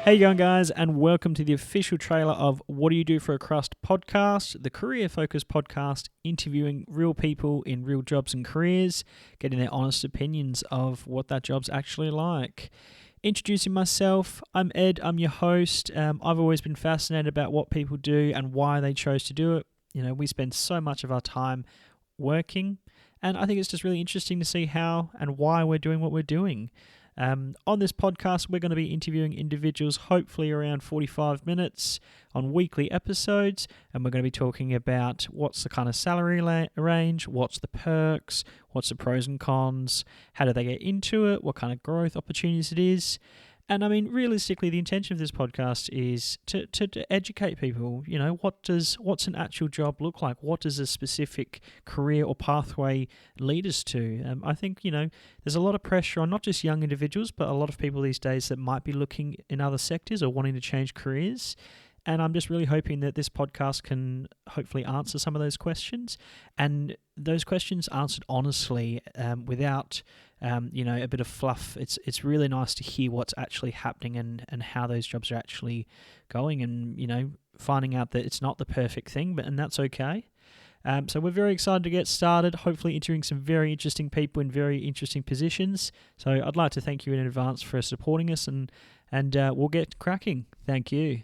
How you going, guys, and welcome to the official trailer of What Do You Do for a Crust podcast, the career-focused podcast interviewing real people in real jobs and careers, getting their honest opinions of what that job's actually like. Introducing myself, I'm Ed, I'm your host. I've always been fascinated about what people do and why they chose to do it. You know, we spend so much of our time working, and I think it's just really interesting to see how and why we're doing what we're doing. On this podcast, we're going to be interviewing individuals, hopefully around 45 minutes on weekly episodes, and we're going to be talking about what's the kind of salary range, what's the perks, what's the pros and cons, how do they get into it, what kind of growth opportunities it is. And I mean, realistically, the intention of this podcast is to educate people. You know, what's an actual job look like? What does a specific career or pathway lead us to? I think, you know, there's a lot of pressure on not just young individuals, but a lot of people these days that might be looking in other sectors or wanting to change careers. And I'm just really hoping that this podcast can hopefully answer some of those questions, and those questions answered honestly, without a bit of fluff. It's really nice to hear what's actually happening and how those jobs are actually going, and finding out that it's not the perfect thing, and that's okay. So we're very excited to get started, hopefully interviewing some very interesting people in very interesting positions. So I'd like to thank you in advance for supporting us, and we'll get cracking. Thank you.